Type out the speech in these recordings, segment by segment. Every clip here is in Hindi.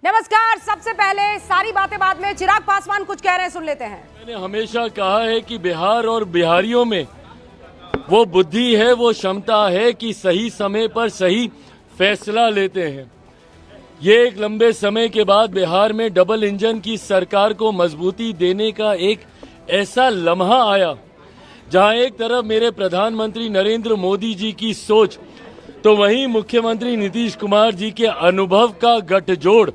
नमस्कार। सबसे पहले सारी बातें बाद में, चिराग पासवान कुछ कह रहे हैं, सुन लेते हैं। मैंने हमेशा कहा है कि बिहार और बिहारियों में वो बुद्धि है, वो क्षमता है कि सही समय पर सही फैसला लेते हैं। ये एक लंबे समय के बाद बिहार में डबल इंजन की सरकार को मजबूती देने का एक ऐसा लम्हा आया जहां एक तरफ मेरे प्रधानमंत्री नरेंद्र मोदी जी की सोच तो वहीं मुख्यमंत्री नीतीश कुमार जी के अनुभव का गठजोड़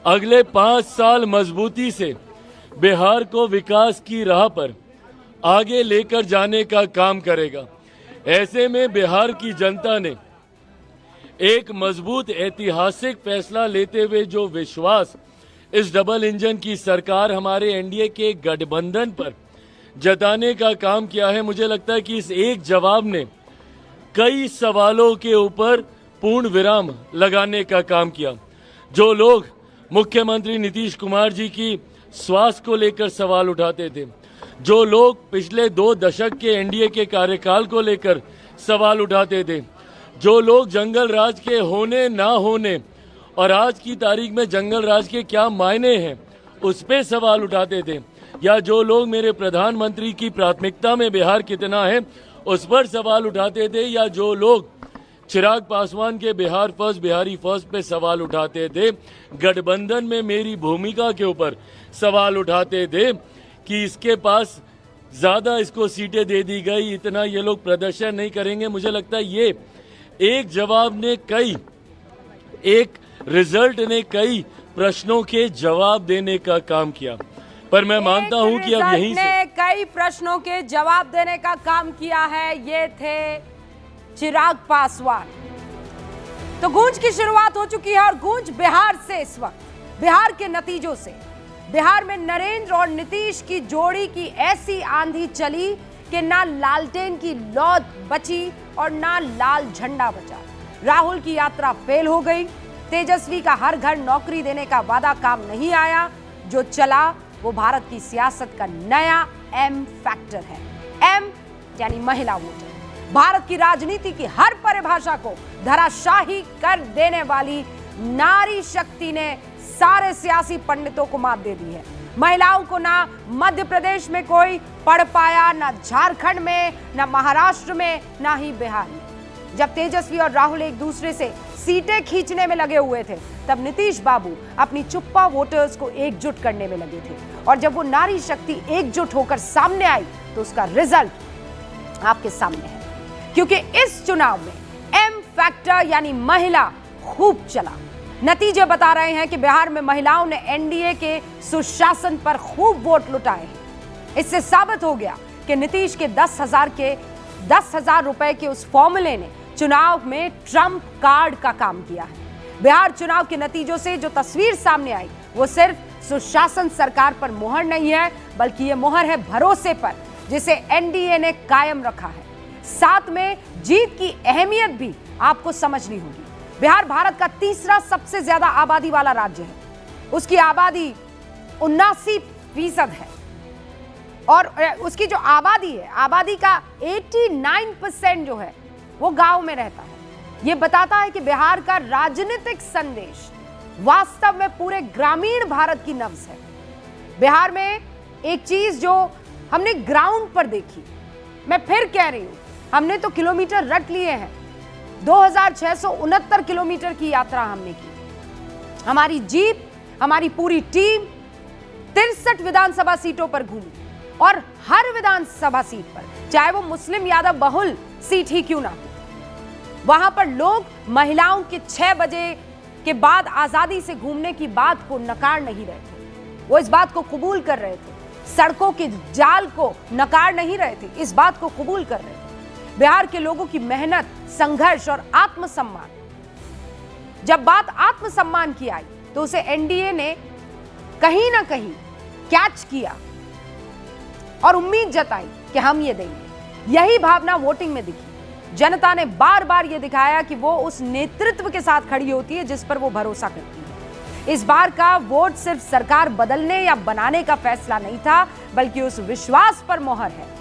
अगले 5 साल मजबूती से बिहार को विकास की राह पर आगे लेकर जाने का काम करेगा। ऐसे में बिहार की जनता ने एक मजबूत ऐतिहासिक फैसला लेते हुए जो विश्वास इस डबल इंजन की सरकार हमारे एनडीए के गठबंधन पर जताने का काम किया है, मुझे लगता है कि इस एक जवाब ने कई सवालों के ऊपर पूर्ण विराम लगाने का काम किया। जो लोग मुख्यमंत्री नीतीश कुमार जी की स्वास्थ्य को लेकर सवाल उठाते थे, जो लोग पिछले 2 दशक के एनडीए के कार्यकाल को लेकर सवाल उठाते थे, जो लोग जंगल राज के होने ना होने और आज की तारीख में जंगल राज के क्या मायने हैं उस पे सवाल उठाते थे, या जो लोग मेरे प्रधानमंत्री की प्राथमिकता में बिहार कितना है उस पर सवाल उठाते थे, या जो लोग चिराग पासवान के बिहार फर्स्ट बिहारी फर्स्ट पे सवाल उठाते थे, गठबंधन में मेरी भूमिका के ऊपर सवाल उठाते थे कि इसके पास ज्यादा इसको सीटें दे दी गई, इतना ये लोग प्रदर्शन नहीं करेंगे। मुझे लगता है ये एक जवाब ने एक रिजल्ट ने कई प्रश्नों के जवाब देने का काम किया। पर मैं मानता हूं कि अब यहीं से कई प्रश्नों के जवाब देने का काम किया है। ये थे चिराग पासवान। तो गूंज की शुरुआत हो चुकी है और गूंज बिहार से, इस वक्त बिहार के नतीजों से। बिहार में नरेंद्र और नीतीश की जोड़ी की ऐसी आंधी चली कि ना लालटेन की लौ बची और ना लाल झंडा बचा। राहुल की यात्रा फेल हो गई। तेजस्वी का हर घर नौकरी देने का वादा काम नहीं आया। जो चला वो भारत की सियासत का नया एम फैक्टर है। एम यानी महिला वोटर। भारत की राजनीति की हर परिभाषा को धराशाही कर देने वाली नारी शक्ति ने सारे सियासी पंडितों को मात दे दी है। महिलाओं को ना मध्य प्रदेश में कोई पढ़ पाया, ना झारखंड में, ना महाराष्ट्र में, ना ही बिहार में। जब तेजस्वी और राहुल एक दूसरे से सीटें खींचने में लगे हुए थे, तब नीतीश बाबू अपनी चुप्पा वोटर्स को एकजुट करने में लगे थे। और जब वो नारी शक्ति एकजुट होकर सामने आई तो उसका रिजल्ट आपके सामने है। क्योंकि इस चुनाव में एम फैक्टर यानी महिला खूब चला। नतीजे बता रहे हैं कि बिहार में महिलाओं ने एनडीए के सुशासन पर खूब वोट लुटाए हैं। इससे साबित हो गया कि नीतीश के 10,000 रुपए के उस फॉर्मूले ने चुनाव में ट्रम्प कार्ड का काम किया है। बिहार चुनाव के नतीजों से जो तस्वीर सामने आई वो सिर्फ सुशासन सरकार पर मुहर नहीं है, बल्कि ये मुहर है भरोसे पर, जिसे एनडीए ने कायम रखा है। साथ में जीत की अहमियत भी आपको समझनी होगी। बिहार भारत का तीसरा सबसे ज्यादा आबादी वाला राज्य है। उसकी आबादी 79% है और उसकी जो आबादी है, आबादी का 89% जो है वो गांव में रहता है। ये बताता है कि बिहार का राजनीतिक संदेश वास्तव में पूरे ग्रामीण भारत की नब्ज है। बिहार में एक चीज जो हमने ग्राउंड पर देखी, मैं फिर कह रही हूं, हमने तो किलोमीटर रट लिए हैं। 2669 किलोमीटर की यात्रा हमने की। हमारी जीप, हमारी पूरी टीम 63 विधानसभा सीटों पर घूमी और हर विधानसभा सीट पर, चाहे वो मुस्लिम यादव बहुल सीट ही क्यों ना हो, वहां पर लोग महिलाओं के 6 बजे के बाद आजादी से घूमने की बात को नकार नहीं रहे थे। वो इस बात को कबूल कर रहे थे। सड़कों के जाल को नकार नहीं रहे थे, इस बात को कबूल कर रहे थे। बिहार के लोगों की मेहनत, संघर्ष और आत्मसम्मान, जब बात आत्मसम्मान की आई तो उसे एनडीए ने कहीं ना कहीं कैच किया और उम्मीद जताई कि हम ये देंगे। यही भावना वोटिंग में दिखी। जनता ने बार बार ये दिखाया कि वो उस नेतृत्व के साथ खड़ी होती है जिस पर वो भरोसा करती है। इस बार का वोट सिर्फ सरकार बदलने या बनाने का फैसला नहीं था, बल्कि उस विश्वास पर मोहर है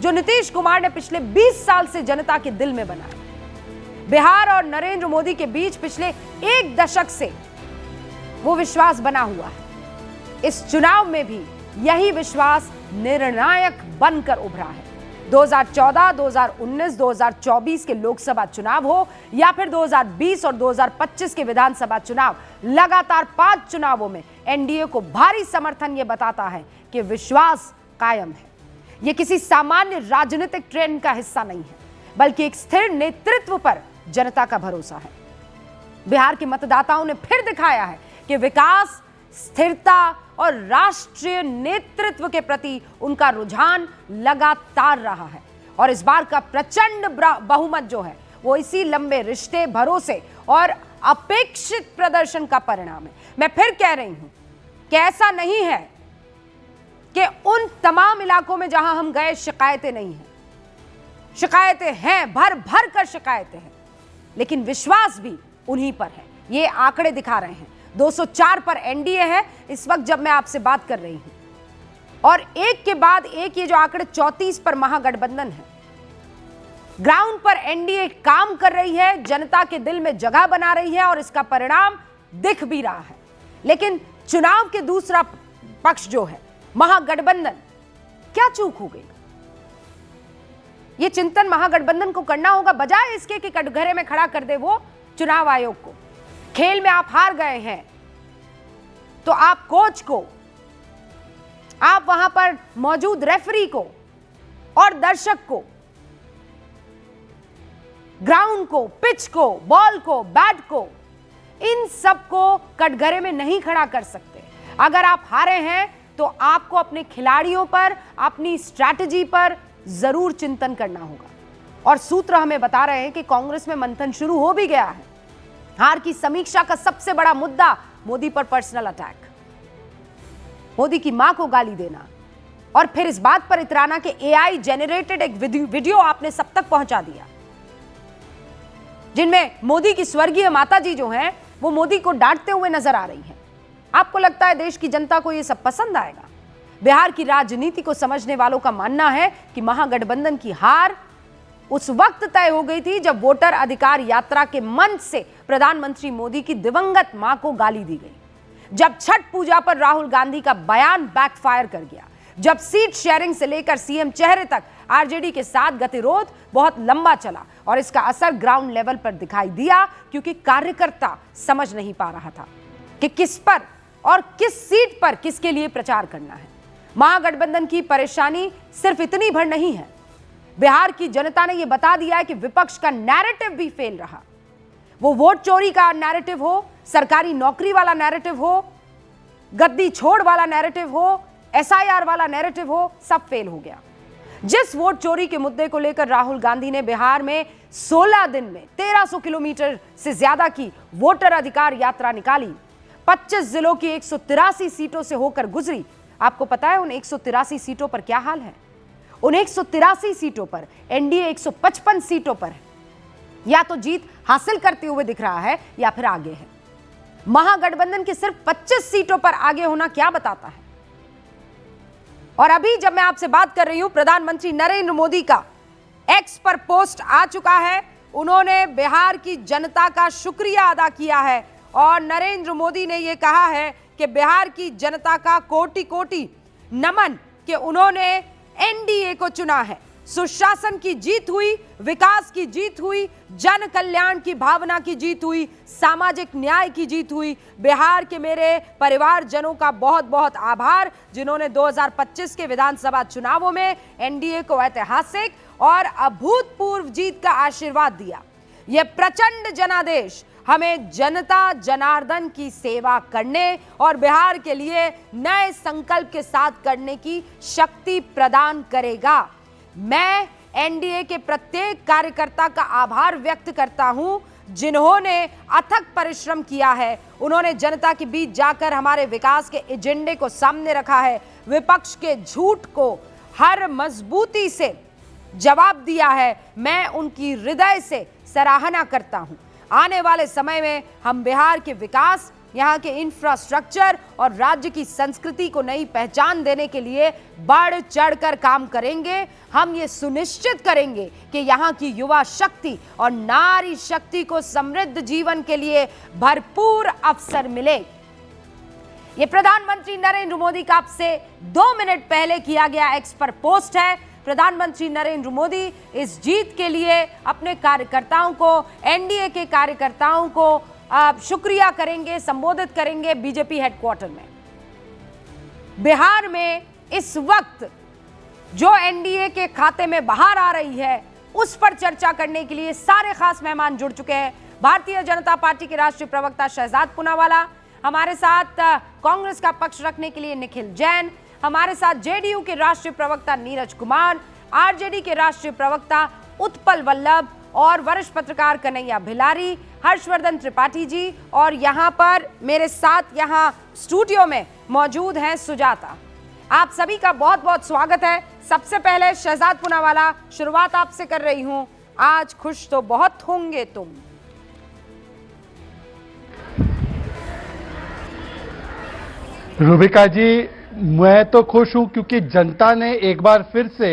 जो नीतीश कुमार ने पिछले 20 साल से जनता के दिल में बनाया। बिहार और नरेंद्र मोदी के बीच पिछले 1 दशक से वो विश्वास बना हुआ है। इस चुनाव में भी यही विश्वास निर्णायक बनकर उभरा है। 2014, 2019, 2024 के लोकसभा चुनाव हो या फिर 2020 और 2025 के विधानसभा चुनाव, लगातार 5 चुनावों में एनडीए को भारी समर्थन यह बताता है कि विश्वास कायम है। यह किसी सामान्य राजनीतिक ट्रेंड का हिस्सा नहीं है, बल्कि एक स्थिर नेतृत्व पर जनता का भरोसा है। बिहार के मतदाताओं ने फिर दिखाया है कि विकास, स्थिरता और राष्ट्रीय नेतृत्व के प्रति उनका रुझान लगातार रहा है। और इस बार का प्रचंड बहुमत जो है वो इसी लंबे रिश्ते, भरोसे और अपेक्षित प्रदर्शन का परिणाम है। मैं फिर कह रही हूं कि ऐसा नहीं है कि उन तमाम इलाकों में जहां हम गए शिकायतें नहीं हैं। शिकायतें हैं, भर भर कर शिकायतें हैं, लेकिन विश्वास भी उन्हीं पर है। ये आंकड़े दिखा रहे हैं। 204 पर एनडीए है इस वक्त जब मैं आपसे बात कर रही हूं, और एक के बाद एक ये जो आंकड़े 34 पर महागठबंधन है। ग्राउंड पर एनडीए काम कर रही है, जनता के दिल में जगह बना रही है और इसका परिणाम दिख भी रहा है। लेकिन चुनाव के दूसरा पक्ष जो है महागठबंधन, क्या चूक हो गई? ये चिंतन महागठबंधन को करना होगा, बजाय इसके कि कटघरे में खड़ा कर दे वो चुनाव आयोग को। खेल में आप हार गए हैं तो आप कोच को, आप वहां पर मौजूद रेफरी को और दर्शक को, ग्राउंड को, पिच को, बॉल को, बैट को, इन सब को कटघरे में नहीं खड़ा कर सकते। अगर आप हारे हैं तो आपको अपने खिलाड़ियों पर, अपनी स्ट्रैटेजी पर जरूर चिंतन करना होगा। और सूत्र हमें बता रहे हैं कि कांग्रेस में मंथन शुरू हो भी गया है। हार की समीक्षा का सबसे बड़ा मुद्दा मोदी पर पर्सनल अटैक, मोदी की मां को गाली देना और फिर इस बात पर इतराना कि एआई जेनरेटेड एक वीडियो आपने सब तक पहुंचा दिया, जिनमें मोदी की स्वर्गीय माताजी जो हैं वो मोदी को डांटते हुए नजर आ रही हैं। आपको लगता है देश की जनता को यह सब पसंद आएगा? बिहार की राजनीति को समझने वालों का मानना है कि महागठबंधन की हार उस वक्त तय हो गई थी जब वोटर अधिकार यात्रा के मंच से प्रधानमंत्री मोदी की दिवंगत मां को गाली दी गई, जब छठ पूजा पर राहुल गांधी का बयान बैकफायर कर गया, जब सीट शेयरिंग से लेकर सीएम चेहरे तक आरजेडी के साथ गतिरोध बहुत लंबा चला और इसका असर ग्राउंड लेवल पर दिखाई दिया, क्योंकि कार्यकर्ता समझ नहीं पा रहा था कि किस पर और किस सीट पर किसके लिए प्रचार करना है। महागठबंधन की परेशानी सिर्फ इतनी भर नहीं है, बिहार की जनता ने यह बता दिया है कि विपक्ष का नैरेटिव भी फेल रहा। वो वोट चोरी का नैरेटिव हो, सरकारी नौकरी वाला नैरेटिव हो, गद्दी छोड़ वाला नैरेटिव हो, एसआईआर वाला नैरेटिव हो, सब फेल हो गया। जिस वोट चोरी के मुद्दे को लेकर राहुल गांधी ने बिहार में 16 दिन में 1300 किलोमीटर से ज्यादा की वोटर अधिकार यात्रा निकाली, 25 जिलों की 183 सीटों से होकर गुजरी। आपको पता है उन 183 सीटों पर क्या हाल है? उन 183 सीटों पर एनडीए 155 सीटों पर है। या तो जीत हासिल करते हुए दिख रहा है या फिर आगे है। महागठबंधन के सिर्फ 25 सीटों पर आगे होना क्या बताता है? और अभी जब मैं आपसे बात कर रही हूं, प्रधानमंत्री नरेंद्र मोदी का एक्स पर पोस्ट आ चुका है। उन्होंने बिहार की जनता का शुक्रिया अदा किया है और नरेंद्र मोदी ने यह कहा है कि बिहार की जनता का कोटि कोटि नमन कि उन्होंने एनडीए को चुना है। सुशासन की जीत हुई, विकास की जीत हुई, जन कल्याण की भावना की जीत हुई, सामाजिक न्याय की जीत हुई। बिहार के मेरे परिवारजनों का बहुत बहुत आभार, जिन्होंने 2025 के विधानसभा चुनावों में एनडीए को ऐतिहासिक और अभूतपूर्व जीत का आशीर्वाद दिया। यह प्रचंड जनादेश हमें जनता जनार्दन की सेवा करने और बिहार के लिए नए संकल्प के साथ करने की शक्ति प्रदान करेगा। मैं एनडीए के प्रत्येक कार्यकर्ता का आभार व्यक्त करता हूं, जिन्होंने अथक परिश्रम किया है। उन्होंने जनता के बीच जाकर हमारे विकास के एजेंडे को सामने रखा है, विपक्ष के झूठ को हर मजबूती से जवाब दिया है। मैं उनकी हृदय से सराहना करता हूं। आने वाले समय में हम बिहार के विकास, यहाँ के इंफ्रास्ट्रक्चर और राज्य की संस्कृति को नई पहचान देने के लिए बढ़ चढ़कर काम करेंगे। हम ये सुनिश्चित करेंगे कि यहाँ की युवा शक्ति और नारी शक्ति को समृद्ध जीवन के लिए भरपूर अवसर मिले। ये प्रधानमंत्री नरेंद्र मोदी का अब से 2 मिनट पहले किया गया एक्स पर पोस्ट है। प्रधानमंत्री नरेंद्र मोदी इस जीत के लिए अपने कार्यकर्ताओं को, एनडीए के कार्यकर्ताओं को शुक्रिया करेंगे, संबोधित करेंगे बीजेपी हेडक्वार्टर में। बिहार में इस वक्त जो एनडीए के खाते में बाहर आ रही है उस पर चर्चा करने के लिए सारे खास मेहमान जुड़ चुके हैं। भारतीय जनता पार्टी के राष्ट्रीय प्रवक्ता शहजाद पूनावाला हमारे साथ, कांग्रेस का पक्ष रखने के लिए निखिल जैन हमारे साथ, जेडीयू के राष्ट्रीय प्रवक्ता नीरज कुमार, आरजेडी के राष्ट्रीय प्रवक्ता उत्पल वल्लभ और वरिष्ठ पत्रकार कन्हैया भिलारी, हर्षवर्धन त्रिपाठी जी, और यहां पर मेरे साथ यहां स्टूडियो में मौजूद हैं सुजाता। आप सभी का बहुत बहुत स्वागत है। सबसे पहले शहजाद पूनावाला, शुरुआत आपसे कर रही हूं। आज खुश तो बहुत होंगे तुम। रूबिका जी, मैं तो खुश हूं क्योंकि जनता ने एक बार फिर से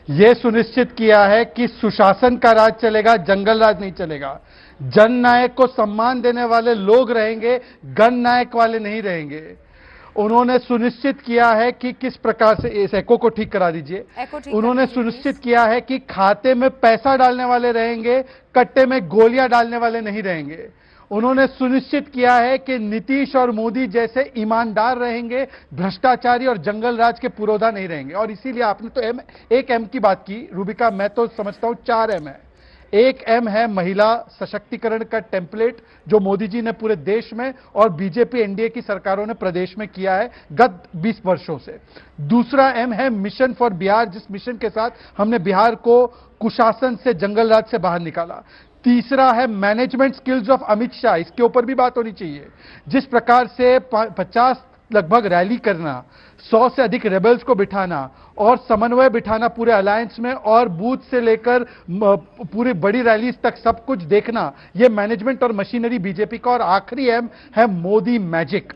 यह सुनिश्चित किया है कि सुशासन का राज चलेगा, जंगल राज नहीं चलेगा। जननायक को सम्मान देने वाले लोग रहेंगे, गण नायक वाले नहीं रहेंगे। उन्होंने सुनिश्चित किया है कि किस प्रकार से, इस एको को ठीक करा दीजिए। उन्होंने सुनिश्चित किया है कि खाते में पैसा डालने वाले रहेंगे, कट्टे में गोलियां डालने वाले नहीं रहेंगे। उन्होंने सुनिश्चित किया है कि नीतीश और मोदी जैसे ईमानदार रहेंगे, भ्रष्टाचारी और जंगल राज के पुरोधा नहीं रहेंगे। और इसीलिए आपने तो एक एम की बात की रूबिका, मैं तो समझता हूं 4 एम है। एक एम है महिला सशक्तिकरण का टेम्पलेट जो मोदी जी ने पूरे देश में और बीजेपी एनडीए की सरकारों ने प्रदेश में किया है गत 20 वर्षों से। दूसरा एम है मिशन फॉर बिहार, जिस मिशन के साथ हमने बिहार को कुशासन से, जंगल राज से बाहर निकाला। तीसरा है management skills of Amit Shah, इसके ऊपर भी बात होनी चाहिए। जिस प्रकार से 50 लगभग रैली करना, 100 से अधिक रेबल्स को बिठाना और समन्वय बिठाना पूरे अलायंस में, और बूथ से लेकर पूरी बड़ी रैलीज तक सब कुछ देखना, यह मैनेजमेंट और मशीनरी बीजेपी का। और आखिरी एम है मोदी मैजिक।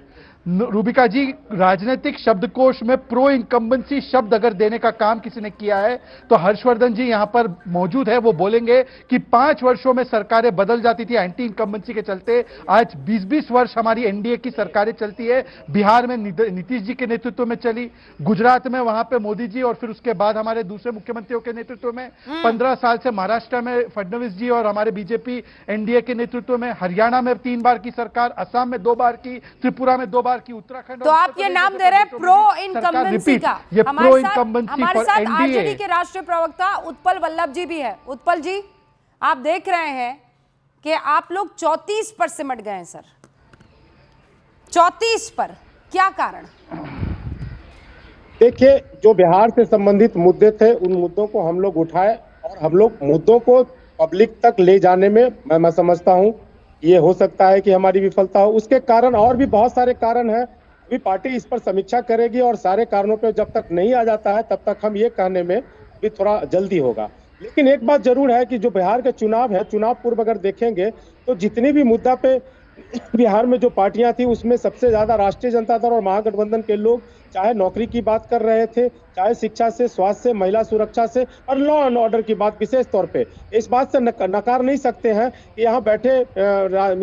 रूबिका जी, राजनीतिक शब्दकोश में प्रो इनकम्बेंसी शब्द अगर देने का काम किसी ने किया है तो हर्षवर्धन जी यहां पर मौजूद है। वो बोलेंगे कि 5 वर्षों में सरकारें बदल जाती थी एंटी इनकम्बेंसी के चलते, आज 20-20 वर्ष हमारी एनडीए की सरकारें चलती है। बिहार में नीतीश जी के नेतृत्व में चली, गुजरात में वहां पे मोदी जी, और फिर उसके बाद हमारे दूसरे मुख्यमंत्रियों के नेतृत्व में। 15 साल से महाराष्ट्र में फडणवीस जी और हमारे बीजेपी एनडीए के नेतृत्व में, हरियाणा में 3 बार की सरकार, असम में 2 बार की, त्रिपुरा में 2 बार की, उत्तराखंड। तो आप ये नाम दे रहे हैं प्रो इनकम्बेंसी का। हमारे साथ आरजेडी के राष्ट्रीय प्रवक्ता उत्पल वल्लभ जी भी है। उत्पल जी, आप देख रहे हैं कि आप लोग 34 पर सिमट गए हैं सर, 34 पर, क्या कारण? देखिए, जो बिहार से संबंधित मुद्दे थे उन मुद्दों को हम लोग उठाए और हम लोग मुद्दों को पब्लिक तक ले जाने में मैं समझता हूं ये हो सकता है कि हमारी विफलता हो। उसके कारण और भी बहुत सारे कारण हैं। अभी पार्टी इस पर समीक्षा करेगी और सारे कारणों पे जब तक नहीं आ जाता है तब तक हम ये कहने में भी थोड़ा जल्दी होगा। लेकिन एक बात जरूर है कि जो बिहार का चुनाव है, चुनाव पूर्व अगर देखेंगे तो जितनी भी मुद्दा पे बिहार में जो पार्टियां थी उसमें सबसे ज्यादा राष्ट्रीय जनता दल और महागठबंधन के लोग चाहे नौकरी की बात कर रहे थे, चाहे शिक्षा से, स्वास्थ्य से, महिला सुरक्षा से और लॉ एंड ऑर्डर की बात विशेष तौर पे। इस बात से नकार नहीं सकते हैं कि यहाँ बैठे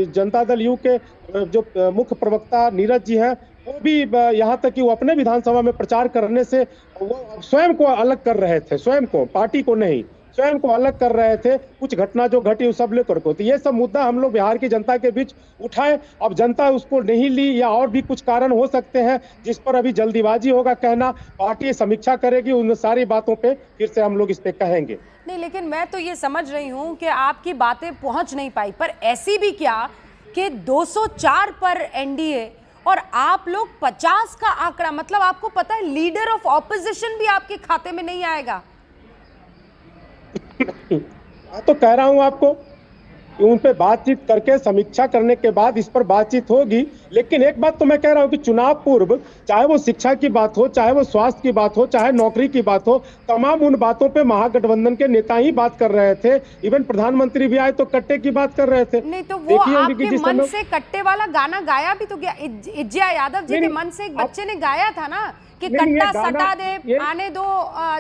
जनता दल यू के जो मुख्य प्रवक्ता नीरज जी हैं, वो भी यहाँ तक कि वो अपने विधानसभा में प्रचार करने से वो स्वयं को अलग कर रहे थे, स्वयं को, पार्टी को नहीं, स्वयं को अलग कर रहे थे। कुछ घटना जो घटी उस सब लेकर को, तो ये सब मुद्दा हम लोग बिहार की जनता के बीच उठाए। अब जनता उसको नहीं ली या और भी कुछ कारण हो सकते हैं जिस पर अभी जल्दीबाजी होगा कहना। पार्टी समीक्षा करेगी, उन सारी बातों पे फिर से हम लोग इस पे कहेंगे। नहीं, लेकिन मैं तो ये समझ रही हूँ कि आपकी बातें पहुंच नहीं पाई, पर ऐसी भी क्या कि 204 पर एनडीए और आप लोग 50 का आंकड़ा, मतलब आपको पता है लीडर ऑफ ऑपोजिशन भी आपके खाते में नहीं आएगा। तो कह रहा हूं आपको कि उन पे बातचीत करके समीक्षा करने के बाद इस पर बातचीत होगी। लेकिन एक बात तो मैं कह रहा हूं कि चुनाव पूर्व चाहे वो शिक्षा की बात हो, चाहे वो स्वास्थ्य की बात हो, चाहे नौकरी की बात हो, तमाम उन बातों पे महागठबंधन के नेता ही बात कर रहे थे। इवन प्रधानमंत्री भी आए तो कट्टे की बात कर रहे थे। नहीं तो वो आपके मन से कट्टे वाला गाना गाया भी तो गया। इज्जिया यादव जी के मन से एक बच्चे ने गाया था ना कि कट्टा सटा दे, आने दो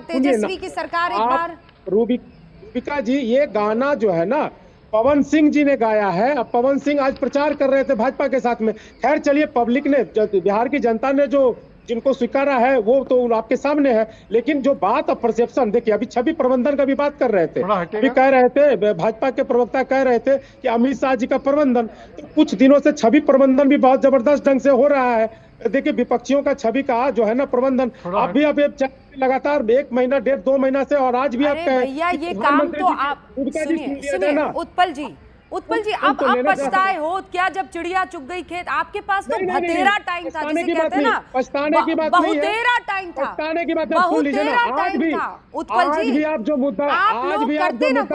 तेजस्वी की सरकार एक बार। रूबिका जी, ये गाना जो है ना पवन सिंह जी ने गाया है। अब पवन सिंह आज प्रचार कर रहे थे भाजपा के साथ में। खैर चलिए, पब्लिक ने, बिहार की जनता ने जो जिनको स्वीकारा है वो तो आपके सामने है, लेकिन जो बात और परसेप्शन देखिए, अभी छवि प्रबंधन का भी बात कर रहे थे, अभी कह रहे थे, भाजपा के प्रवक्ता कह रहे थे कि अमित शाह जी का प्रबंधन, तो कुछ दिनों से छवि प्रबंधन भी बहुत जबरदस्त ढंग से हो रहा है। देखिए विपक्षियों का छवि का जो है ना प्रबंधन, आप भी अब लगातार 1 महीना 1.5-2 महीना से, और आज भी आप भैया ये काम तो आप सुनिए उत्पल जी अब पछताए हो क्या जब चिड़िया चुग गई खेत? आपके पास तो बतेरा टाइम था, जिसे कहते हैं ना, पछताने की बात नहीं है, बहुतेरा टाइम था, पछताने की बात बहुतेरा टाइम था। उत्पल जी, आज भी आप जो मुद्दा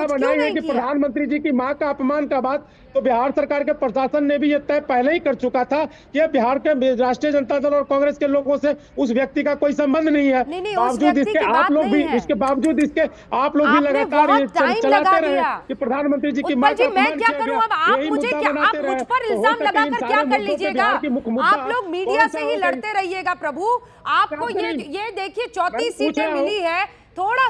बनाएंगे कि प्रधानमंत्री जी की मां का अपमान का बात, तो बिहार सरकार के प्रशासन ने भी ये तय पहले ही कर चुका था कि बिहार के राष्ट्रीय जनता दल और कांग्रेस के लोगों से उस व्यक्ति का कोई संबंध नहीं है। बावजूद इसके आप लोग भी, इसके बावजूद इसके आप लोग भी लगातार चलाते रहे कि प्रधानमंत्री जी की मां का अपमान किया गया। अब आप मुझे क्या, आप मुझ पर इल्जाम लगाकर क्या कर लीजिएगा? आप लोग मीडिया से ही लड़ते रहिएगा प्रभु। आपको ये देखिए 34 सीटें मिली है, थोड़ा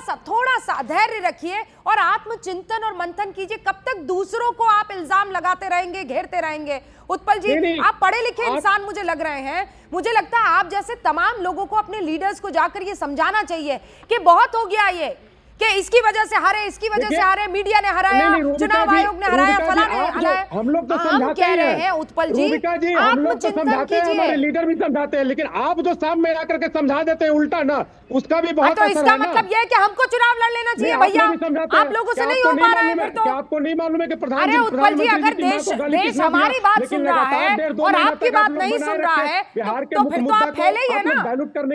सा धैर्य रखिए और आत्मचिंतन और मंथन कीजिए। कब तक दूसरों को आप इल्जाम लगाते रहेंगे, घेरते रहेंगे? उत्पल जी, आप पढ़े लिखे इंसान मुझे लग रहे हैं। मुझे लगता है आप जैसे तमाम लोगों को, अपने लीडर्स को जाकर ये समझाना चाहिए कि बहुत हो गया ये, कि इसकी वजह से हारे, इसकी वजह से हारे, मीडिया ने हराया, चुनाव आयोग ने हराया, फला ने हराया। हम लोग तो हम कह रहे हैं उत्पल जी, हम लोग तो समझाते हैं, हमारे लीडर भी समझाते हैं, लेकिन आप जो सामने आकर के समझा देते हैं उल्टा ना, उसका भी बहुत तो इसका मतलब यह है कि हमको चुनाव लड़ लेना चाहिए भैया। आप लोगों से नहीं हो पा रहा है फिर तो। आपको नहीं मालूम है कि प्रधानमंत्री, अरे उत्पल जी, अगर देश हमारी बात सुन रहा है और आपकी बात नहीं सुन रहा है तो फिर तो आप फेल ही है ना,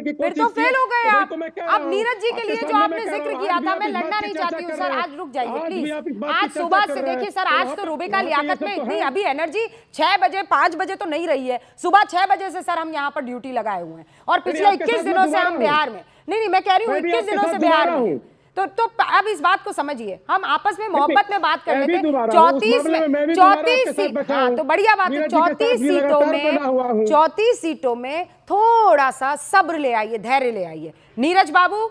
फिर तो फेल हो गए आप। अब नीरज जी के लिए जो आपने जिक्र किया था, मैं लड़ना नहीं चाहती हूँ सर, आज रुक जाइए प्लीज। आज सुबह से देखिए सर, आज तो रूबिका लियाकत में इतनी अभी एनर्जी 6 बजे 5 बजे तो नहीं रही है, सुबह 6 बजे से सर हम यहाँ पर ड्यूटी लगाए हुए हैं और पिछले 21 दिनों से हम बिहार में, नहीं मैं कह रही हूँ 21 दिनों से बिहार में। तो अब इस बात को समझिए, हम आपस में मोहब्बत में बात कर लेते हैं। 34 सीट, हाँ तो बढ़िया बात है। 34 सीटों में थोड़ा सा सब्र ले आइए, धैर्य ले आइए। नीरज बाबू,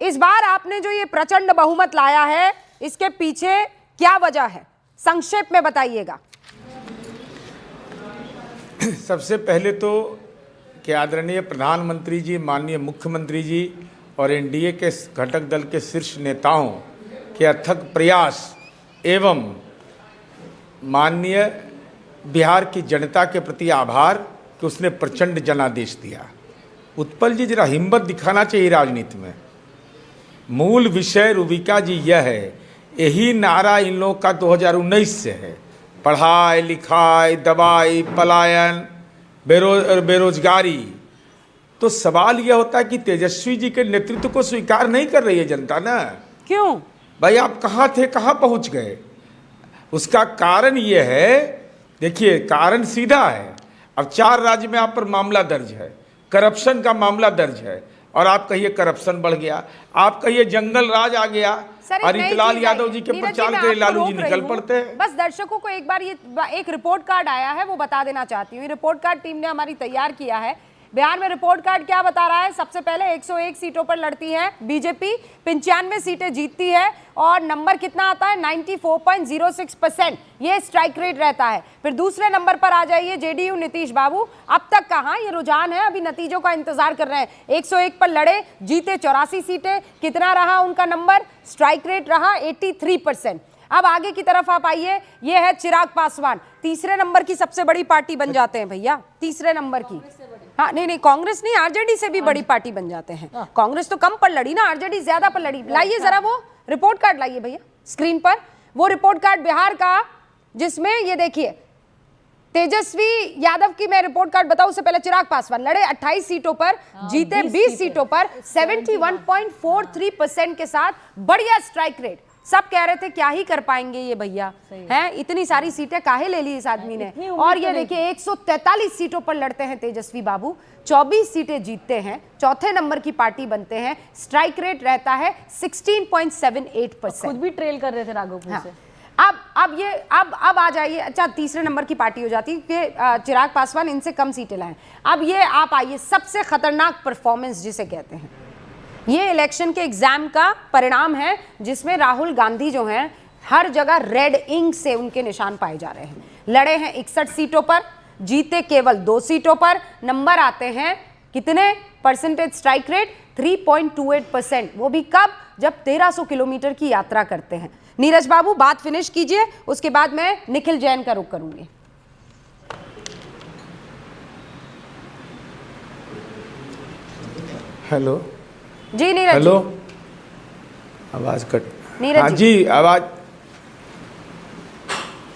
इस बार आपने जो ये प्रचंड बहुमत लाया है, इसके पीछे क्या वजह है, संक्षेप में बताइएगा। सबसे पहले तो कि आदरणीय प्रधानमंत्री जी, माननीय मुख्यमंत्री जी और एनडीए के घटक दल के शीर्ष नेताओं के अथक प्रयास एवं माननीय बिहार की जनता के प्रति आभार कि उसने प्रचंड जनादेश दिया। उत्पल जी, जरा हिम्मत दिखाना चाहिए राजनीति में। मूल विषय रूबिका जी यह है, यही नारा इन लोगों का 2019 से है, पढ़ाई लिखाई, दवाई, पलायन, बेरोजगारी। तो सवाल यह होता है कि तेजस्वी जी के नेतृत्व को स्वीकार नहीं कर रही है जनता ना। क्यों भाई, आप कहाँ थे, कहाँ पहुँच गए? उसका कारण यह है, देखिए कारण सीधा है। अब 4 राज्य में आप पर मामला दर्ज है, करप्शन का मामला दर्ज है, और आप कहिए करप्शन बढ़ गया, आप कहिए जंगल राज आ गया, और इतलाल यादव जी के प्रचार के लिए लालू जी निकल पड़ते हैं। बस दर्शकों को एक बार ये एक रिपोर्ट कार्ड आया है, वो बता देना चाहती हूँ। रिपोर्ट कार्ड टीम ने हमारी तैयार किया है। बिहार में रिपोर्ट कार्ड क्या बता रहा है? सबसे पहले 101 सीटों पर लड़ती है बीजेपी, 95 सीटें जीतती है और नंबर कितना आता है? 94.06%। ये स्ट्राइक रेट रहता है। फिर दूसरे नंबर पर आ जाइए जेडीयू, नीतीश बाबू। अब तक कहाँ ये रुझान है, अभी नतीजों का इंतजार कर रहे हैं। 101 पर लड़े, जीते 84 सीटें। कितना रहा उनका नंबर? स्ट्राइक रेट रहा 83%। अब आगे की तरफ आप आइए, ये है चिराग पासवान, तीसरे नंबर की सबसे बड़ी पार्टी बन जाते हैं भैया, तीसरे नंबर की। हाँ नहीं, कांग्रेस नहीं, आरजेडी से भी बड़ी पार्टी बन जाते हैं। कांग्रेस तो कम पर लड़ी ना, आरजेडी ज्यादा पर लड़ी। लाइए जरा वो रिपोर्ट कार्ड लाइए भैया स्क्रीन पर, वो रिपोर्ट कार्ड बिहार का, जिसमें ये देखिए तेजस्वी यादव की मैं रिपोर्ट कार्ड बताऊं उससे पहले चिराग पासवान लड़े 28 सीटों पर, जीते 20 सीटों पर 71.43% के साथ। बढ़िया स्ट्राइक रेट। सब कह रहे थे क्या ही कर पाएंगे ये भैया, हैं इतनी सारी सीटें काहे ले ली इस आदमी ने। और ये देखिए 143 सीटों पर लड़ते हैं तेजस्वी बाबू, 24 सीटें जीतते हैं, चौथे नंबर की पार्टी बनते हैं। स्ट्राइक रेट रहता है 16.78%। खुद भी ट्रेल कर रहे थे राघोपुर से। अब आ जाइए, अच्छा तीसरे नंबर की पार्टी हो जाती कि चिराग पासवान इनसे कम सीटें लाए। अब ये आप आइए, सबसे खतरनाक परफॉर्मेंस जिसे कहते हैं, ये इलेक्शन के एग्जाम का परिणाम है, जिसमें राहुल गांधी जो हैं हर जगह रेड इंक से उनके निशान पाए जा रहे हैं। लड़े हैं 61 सीटों पर, जीते केवल 2 सीटों पर। नंबर आते हैं कितने परसेंटेज स्ट्राइक रेट? 3.28%। वो भी कब? जब 1300 किलोमीटर की यात्रा करते हैं। नीरज बाबू बात फिनिश कीजिए, उसके बाद मैं निखिल जैन का रुख करूंगी। हेलो जी नीरज। हेलो, आवाज कट। नीरज हाँ जी, आवाज,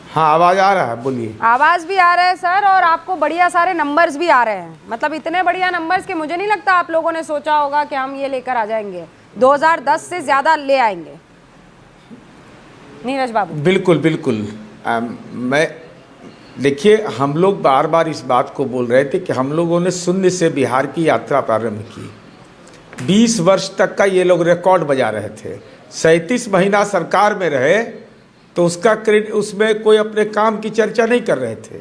हाँ आवाज आ रहा है, बोलिए। आवाज भी आ रहा है सर, और आपको बढ़िया सारे नंबर्स भी आ रहे हैं। मतलब इतने बढ़िया नंबर्स कि मुझे नहीं लगता आप लोगों ने सोचा होगा कि हम ये लेकर आ जाएंगे। 2010 से ज्यादा ले आएंगे नीरज बाबू। बिल्कुल बिल्कुल। मैं देखिए, हम लोग बार बार इस बात को बोल रहे थे कि हम लोगों ने शून्य से बिहार की यात्रा प्रारंभ की। 20 वर्ष तक का ये लोग रिकॉर्ड बजा रहे थे। 37 महीना सरकार में रहे तो उसका क्रेडिट, उसमें कोई अपने काम की चर्चा नहीं कर रहे थे,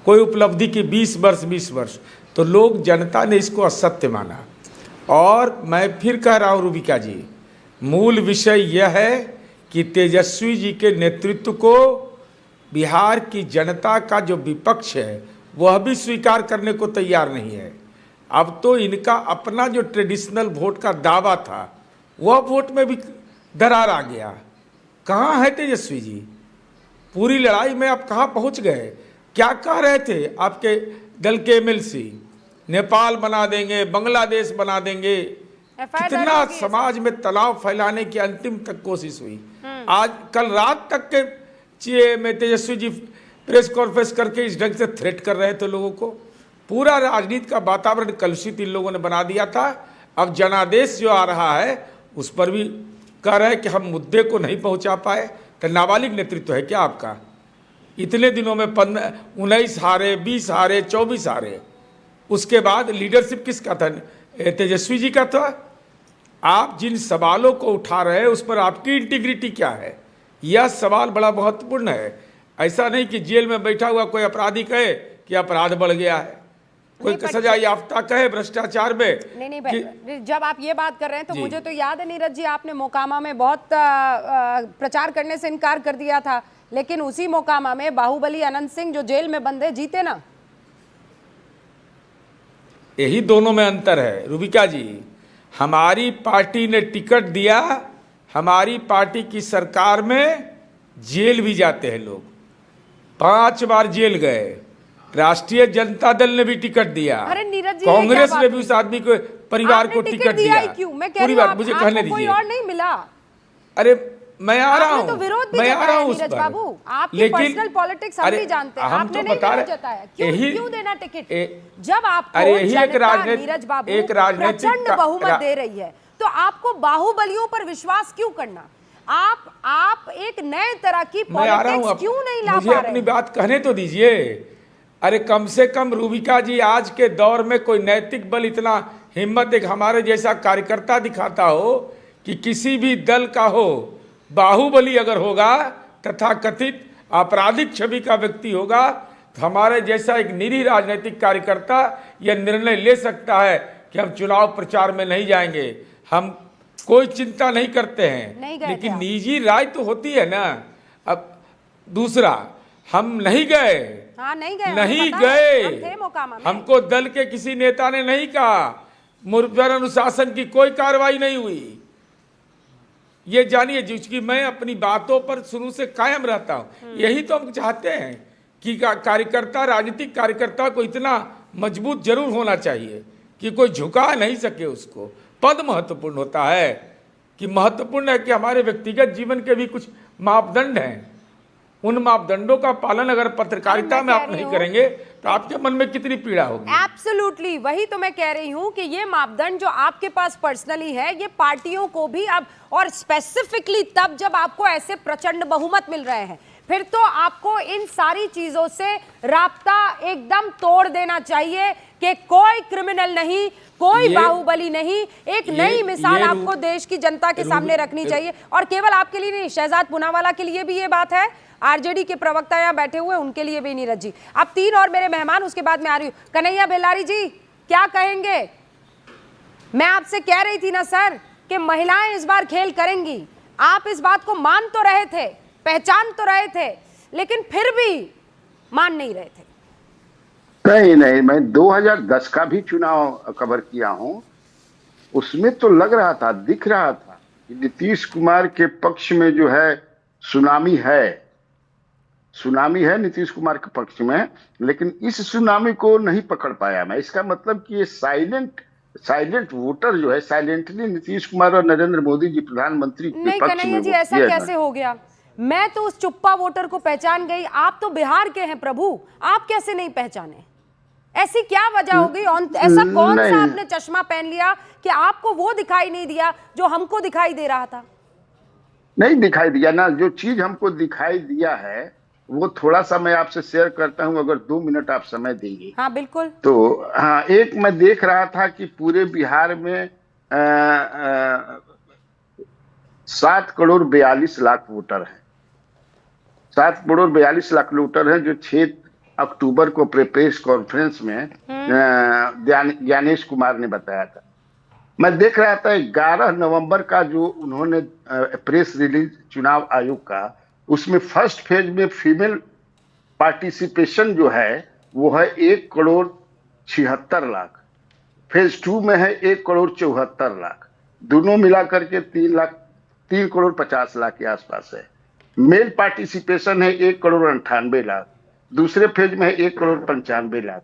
कोई उपलब्धि की। 20 वर्ष तो लोग, जनता ने इसको असत्य माना। और मैं फिर कह रहा हूँ रूबिका जी, मूल विषय यह है कि तेजस्वी जी के नेतृत्व को बिहार की जनता का जो विपक्ष है वह भी स्वीकार करने को तैयार नहीं है। अब तो इनका अपना जो ट्रेडिशनल वोट का दावा था वह वोट में भी दरार आ गया। कहाँ है तेजस्वी जी? पूरी लड़ाई में आप कहाँ पहुँच गए? क्या कह रहे थे आपके दल के एमएलसी? नेपाल बना देंगे, बांग्लादेश बना देंगे। कितना समाज में तनाव फैलाने की अंतिम तक कोशिश हुई। आज कल रात तक के में तेजस्वी जी प्रेस कॉन्फ्रेंस करके इस ढंग से थ्रेट कर रहे थे लोगों को। पूरा राजनीति का वातावरण कलुषित इन लोगों ने बना दिया था। अब जनादेश जो आ रहा है उस पर भी कह रहे हैं कि हम मुद्दे को नहीं पहुंचा पाए। तो नाबालिग नेतृत्व है क्या आपका? इतने दिनों में 19 हारे, 20 हारे, 24 हारे। उसके बाद लीडरशिप किसका था? तेजस्वी जी का था। आप जिन सवालों को उठा रहे हैं उस पर आपकी इंटीग्रिटी क्या है? यह सवाल बड़ा महत्वपूर्ण है। ऐसा नहीं कि जेल में बैठा हुआ कोई अपराधी कहे कि अपराध बढ़ गया है, कोई सजा याफ्ता कहे भ्रष्टाचार में। नहीं, जब आप ये बात कर रहे हैं तो मुझे तो याद है नीरज जी, आपने मोकामा में बहुत प्रचार करने से इनकार कर दिया था, लेकिन उसी मोकामा में बाहुबली अनंत सिंह जो जेल में बंद है, जीते ना। यही दोनों में अंतर है रूबिका जी। हमारी पार्टी ने टिकट दिया, हमारी पार्टी की सरकार में जेल भी जाते हैं लोग। 5 बार जेल गए। राष्ट्रीय जनता दल ने भी टिकट दिया, कांग्रेस ने भी उस आदमी को, परिवार को टिकट दिया। क्यों? मैं कह रही हूं, मुझे कहने दीजिए। कोई और नहीं मिला। अरे मैं आ रहा हूँ, तो विरोध भी मैं आ रहा हूँ उस नीरज पर। बाबू, आपकी पर्सनल पॉलिटिक्स हम भी जानते हैं। आपने नहीं जाता है, क्यों देना टिकट? जब आपको जनता नीरज बाबू प्रचंड बहुमत दे रही है तो आपको बाहुबलियों पर विश्वास क्यों करना? आप एक नए तरह की पॉलिटिक्स क्यों नहीं ला पा रहे? मुझे अपनी बात कहने तो दीजिए। अरे कम से कम रूबिका जी, आज के दौर में कोई नैतिक बल इतना हिम्मत एक हमारे जैसा कार्यकर्ता दिखाता हो कि किसी भी दल का हो, बाहुबली अगर होगा, तथाकथित आपराधिक छवि का व्यक्ति होगा, तो हमारे जैसा एक निरीह राजनीतिक कार्यकर्ता यह निर्णय ले सकता है कि हम चुनाव प्रचार में नहीं जाएंगे, हम कोई चिंता नहीं करते हैं। लेकिन निजी राय तो होती है ना। अब दूसरा, हम नहीं गए। हाँ, नहीं गए। हमको दल के किसी नेता ने नहीं कहा, मुखबिर अनुशासन की कोई कार्रवाई नहीं हुई। ये जानिए, जिसकी मैं अपनी बातों पर शुरू से कायम रहता हूं। यही तो हम चाहते हैं कि कार्यकर्ता, राजनीतिक कार्यकर्ता को इतना मजबूत जरूर होना चाहिए कि कोई झुका नहीं सके उसको। पद महत्वपूर्ण होता है कि महत्वपूर्ण है कि हमारे व्यक्तिगत जीवन के भी कुछ मापदंड हैं। उन मापदंडों का पालन अगर पत्रकारिता में आप नहीं करेंगे तो आपके मन में कितनी पीड़ा होगी। एब्सोल्युटली, वही तो मैं कह रही हूं कि ये मापदंड जो आपके पास पर्सनली है, ये पार्टियों को भी अब, और स्पेसिफिकली तब जब आपको ऐसे प्रचंड बहुमत मिल रहे हैं, फिर तो आपको इन सारी चीजों से राब्ता एकदम तोड़ देना चाहिए कि कोई क्रिमिनल नहीं, कोई बाहुबली नहीं। एक नई मिसाल आपको देश की जनता के सामने रखनी चाहिए। और केवल आपके लिए नहीं, शहजाद पूनावाला के लिए भी ये बात है, आरजेडी के प्रवक्ता यहाँ बैठे हुए, उनके लिए भी नीरज जी। अब 3 और मेरे मेहमान, उसके बाद मैं आ रही हूँ। कन्हैया बेल्लारी जी, क्या कहेंगे? मैं आपसे कह रही थी ना सर कि महिलाएं इस बार खेल करेंगी। आप इस बात को मान तो रहे थे, पहचान तो रहे थे, लेकिन फिर भी मान नहीं रहे थे। नहीं, मैं 2010 का भी चुनाव कवर किया हूं। उसमें तो लग रहा था, दिख रहा था कि नीतीश कुमार के पक्ष में जो है सुनामी है नीतीश कुमार के पक्ष में, लेकिन इस सुनामी को नहीं पकड़ पाया मैं। इसका मतलब कि ये साइलेंट वोटर जो है साइलेंटली नीतीश कुमार और नरेंद्र मोदी जी प्रधानमंत्री के नहीं पक्ष कन्हैया में जी, वोट ऐसा किया कैसे हो गया? मैं तो उस चुप्पा वोटर को पहचान गई, आप तो बिहार के हैं प्रभु, आप कैसे नहीं पहचाने? ऐसी क्या वजह हो गई? ऐसा कौन सा आपने चश्मा पहन लिया कि आपको वो दिखाई नहीं दिया जो हमको दिखाई दे रहा था? नहीं दिखाई दिया ना। जो चीज हमको दिखाई दिया है वो थोड़ा सा मैं आपसे शेयर करता हूं, अगर 2 मिनट आप समय देंगे। हाँ बिल्कुल। तो हाँ, एक मैं देख रहा था कि पूरे बिहार में 7 करोड़ 42 लाख वोटर हैं। 7 करोड़ 42 लाख वोटर हैं, जो 6 अक्टूबर को प्रेस कॉन्फ्रेंस में ज्ञानेश कुमार ने बताया था। मैं देख रहा था 11 नवंबर का जो उन्होंने प्रेस रिलीज चुनाव आयोग का, उसमें फर्स्ट फेज में फीमेल पार्टिसिपेशन जो है वो है 1 करोड़ 76 लाख। फेज 2 में है 1 करोड़ 74 लाख। दोनों मिलाकर के 3 करोड़ 50 लाख के आसपास है। मेल पार्टिसिपेशन है 1 करोड़ 98 लाख। दूसरे फेज में है 1 करोड़ 95 लाख।